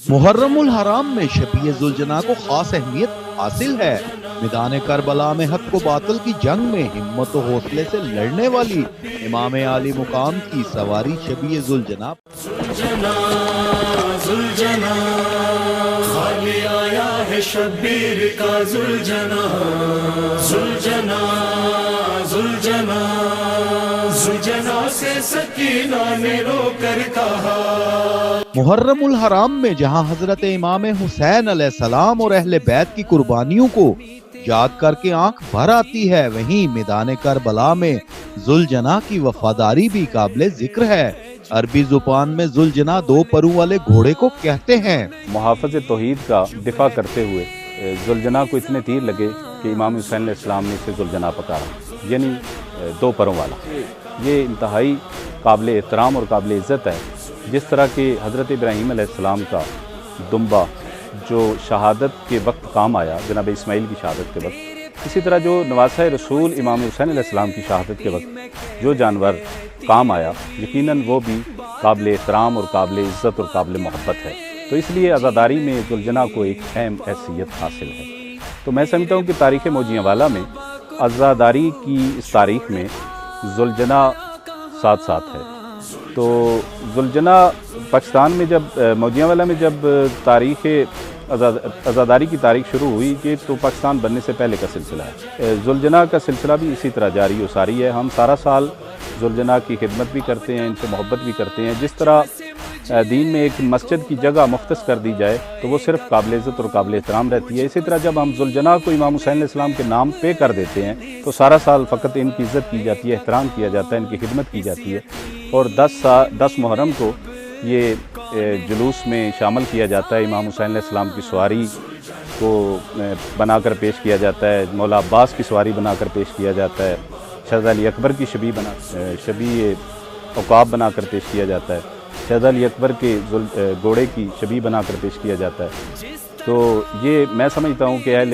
محرم الحرام میں شبیہ ذوالجناح کو خاص اہمیت حاصل ہے۔ میدان کربلا میں حق و باطل کی جنگ میں ہمت و حوصلے سے لڑنے والی امام عالی مقام کی سواری شبیہ ذوالجناح خالی آیا ہے شبیر کا ذوالجناح ذوالجناح سے سکینہ نے رو کر کہا۔ محرم الحرام میں جہاں حضرت امام حسین علیہ السلام اور اہل بیت کی قربانیوں کو یاد کر کے آنکھ بھر آتی ہے، وہیں میدان کربلا میں ذوالجناح کی وفاداری بھی قابل ذکر ہے۔ عربی زبان میں ذوالجناح دو پروں والے گھوڑے کو کہتے ہیں۔ محافظ توحید کا دفاع کرتے ہوئے ذوالجناح کو اتنے تیر لگے کہ امام حسین علیہ السلام نے اسے ذوالجناح پکارا، یعنی دو پروں والا۔ یہ انتہائی قابل احترام اور قابل عزت ہے، جس طرح کہ حضرت ابراہیم علیہ السلام کا دمبا جو شہادت کے وقت کام آیا، جناب اسماعیل کی شہادت کے وقت، اسی طرح جو نواسہ رسول امام حسین علیہ السلام کی شہادت کے وقت جو جانور کام آیا، یقیناً وہ بھی قابل احترام اور قابل عزت اور قابل محبت ہے۔ تو اس لیے عزاداری میں ذوالجناح کو ایک اہم حیثیت حاصل ہے۔ تو میں سمجھتا ہوں کہ تاریخ موجیاں والا میں عزاداری کی اس تاریخ میں ذوالجناح ساتھ ساتھ ہے۔ تو ذوالجناح پاکستان میں جب موجیاں والا میں جب تاریخ عزاداری کی تاریخ شروع ہوئی کہ تو پاکستان بننے سے پہلے کا سلسلہ ہے۔ ذوالجناح کا سلسلہ بھی اسی طرح جاری و ساری ہے۔ ہم سارا سال ذوالجناح کی خدمت بھی کرتے ہیں، ان سے محبت بھی کرتے ہیں۔ جس طرح دین میں ایک مسجد کی جگہ مختص کر دی جائے تو وہ صرف قابل عزت اور قابل احترام رہتی ہے، اسی طرح جب ہم ذوالجناح کو امام حسین علیہ السلام کے نام پہ کر دیتے ہیں تو سارا سال فقط ان کی عزت کی جاتی ہے، احترام کیا جاتا ہے، ان کی خدمت کی جاتی ہے۔ اور 10 محرم کو یہ جلوس میں شامل کیا جاتا ہے، امام حسین علیہ السلام کی سواری کو بنا کر پیش کیا جاتا ہے، مولا عباس کی سواری بنا کر پیش کیا جاتا ہے، شہزادہ علی اکبر کی شبیہ عقاب بنا کر پیش کیا جاتا ہے، شہزادہ علی اکبر کے گھوڑے کی شبیہ بنا کر پیش کیا جاتا ہے۔ تو یہ میں سمجھتا ہوں کہ اہل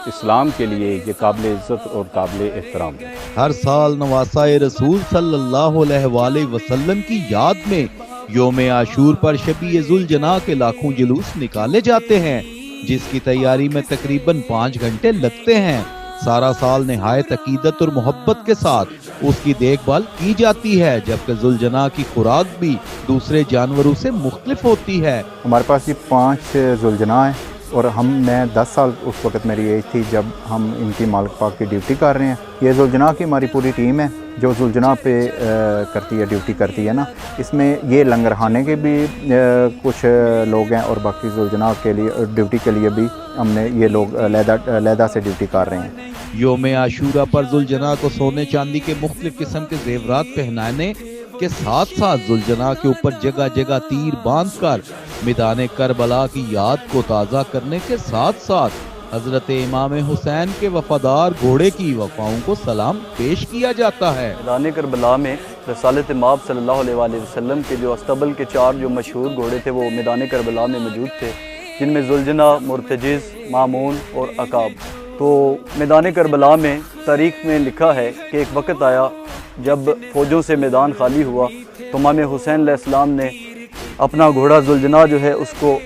اسلام کے لیے یہ قابل عزت اور قابل احترام ہے۔ ہر سال نواسہ رسول صلی اللہ علیہ وآلہ وسلم کی یاد میں یوم عاشور پر شبیہ ذوالجناح کے لاکھوں جلوس نکالے جاتے ہیں، جس کی تیاری میں تقریباً 5 گھنٹے لگتے ہیں۔ سارا سال نہایت عقیدت اور محبت کے ساتھ اس کی دیکھ بھال کی جاتی ہے، جبکہ ذوالجناح کی خوراک بھی دوسرے جانوروں سے مختلف ہوتی ہے۔ ہمارے پاس یہ 5 ذوالجناح ہیں اور میں 10 سال اس وقت میری ایج تھی جب ہم ان کی مالک پاک کی ڈیوٹی کر رہے ہیں۔ یہ ذوالجناح کی ہماری پوری ٹیم ہے جو ذوالجناح پہ کرتی ہے، ڈیوٹی کرتی ہے نا۔ اس میں یہ لنگرخانے کے بھی کچھ لوگ ہیں اور باقی ذوالجناح کے لیے ڈیوٹی کے لیے بھی ہم نے یہ لوگ علیحدہ سے ڈیوٹی کر رہے ہیں۔ یوم عاشورہ پر ذوالجناح کو سونے چاندی کے مختلف قسم کے زیورات پہنانے کے ساتھ ساتھ ذوالجناح کے اوپر جگہ جگہ تیر باندھ کر میدان کربلا کی یاد کو تازہ کرنے کے ساتھ ساتھ حضرت امام حسین کے وفادار گھوڑے کی وفاؤں کو سلام پیش کیا جاتا ہے۔ میدان کربلا میں رسالت مآب صلی اللہ علیہ وآلہ وسلم کے جو استبل کے 4 جو مشہور گھوڑے تھے وہ میدان کربلا میں موجود تھے، جن میں ذوالجناح، مرتجز، مامون اور عقاب۔ تو میدان کربلا میں تاریخ میں لکھا ہے کہ ایک وقت آیا جب فوجوں سے میدان خالی ہوا تو امام حسین علیہ السلام نے اپنا گھوڑا ذوالجناح جو ہے اس کو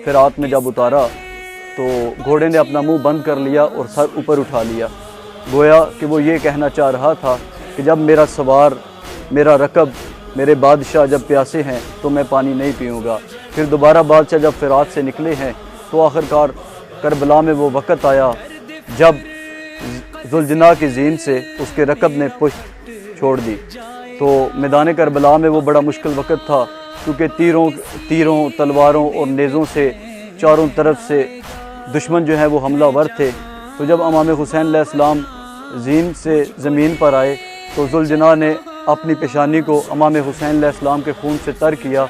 فرات میں جب اتارا تو گھوڑے نے اپنا منہ بند کر لیا اور سر اوپر اٹھا لیا، گویا کہ وہ یہ کہنا چاہ رہا تھا کہ جب میرا سوار، میرا رکب، میرے بادشاہ جب پیاسے ہیں تو میں پانی نہیں پیوں گا۔ پھر دوبارہ بادشاہ جب فرات سے نکلے ہیں تو آخرکار کربلا میں وہ وقت آیا جب ذوالجناح کی زین سے اس کے رکب نے پشت چھوڑ دی۔ تو میدان کربلا میں وہ بڑا مشکل وقت تھا کیونکہ تیروں، تلواروں اور نیزوں سے چاروں طرف سے دشمن جو ہیں وہ حملہ ور تھے۔ تو جب امام حسین علیہ السلام زین سے زمین پر آئے تو ذوالجناح نے اپنی پیشانی کو امام حسین علیہ السلام کے خون سے تر کیا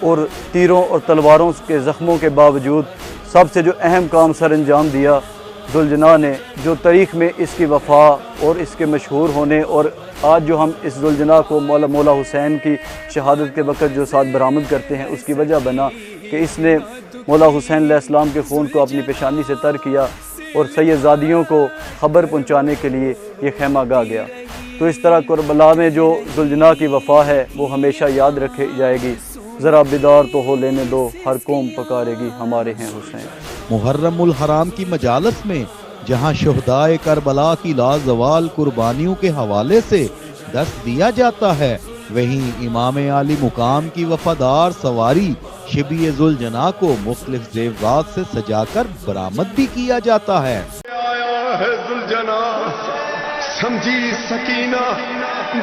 اور تیروں اور تلواروں کے زخموں کے باوجود سب سے جو اہم کام سر انجام دیا ذوالجناح نے، جو تاریخ میں اس کی وفا اور اس کے مشہور ہونے اور آج جو ہم اس ذوالجناح کو مولا حسین کی شہادت کے وقت جو ساتھ برآمد کرتے ہیں اس کی وجہ بنا کہ اس نے مولا حسین علیہ السلام کے خون کو اپنی پیشانی سے تر کیا اور سیدزادیوں کو خبر پہنچانے کے لیے یہ خیمہ گاہ گیا۔ تو اس طرح کربلا میں جو ذوالجناح کی وفا ہے وہ ہمیشہ یاد رکھی جائے گی۔ ذرا بیدار تو ہو لینے دو، ہر قوم پکارے گی ہمارے ہیں حسین۔ محرم الحرام کی مجالس میں جہاں شہدائے کربلا کی لازوال قربانیوں کے حوالے سے دست دیا جاتا ہے، وہیں امام عالی مقام کی وفادار سواری شبیہ ذوالجناح کو مختلف زیورات سے سجا کر برآمد بھی کیا جاتا ہے۔ آیا ہے ذوالجناح، سمجھی سکینہ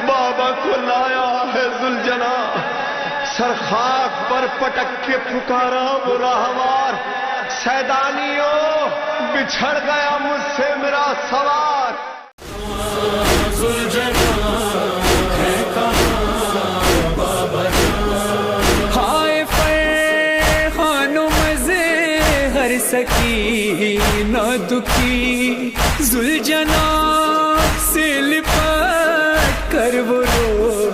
بابا کو لایا ہے ذوالجناح، سر خاک پر پٹک کے پکارا وہ راہوار، سیدانیوں بچھڑ گیا مجھ سے میرا سوار۔ ہائے فرحان و مزے ہر سکینہ دکھی، ذوالجناح سے لپٹ کر وہ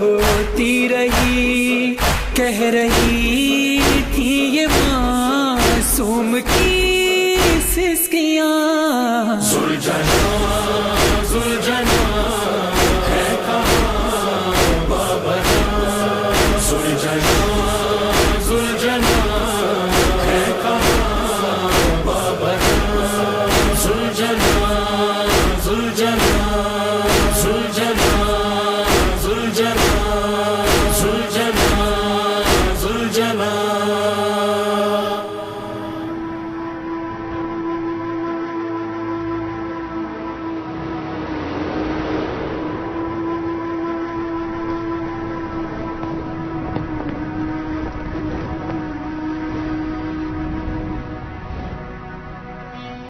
روتی رہی، کہہ رہی تھی یہ معصوم کی سسکیاں، ذوالجناح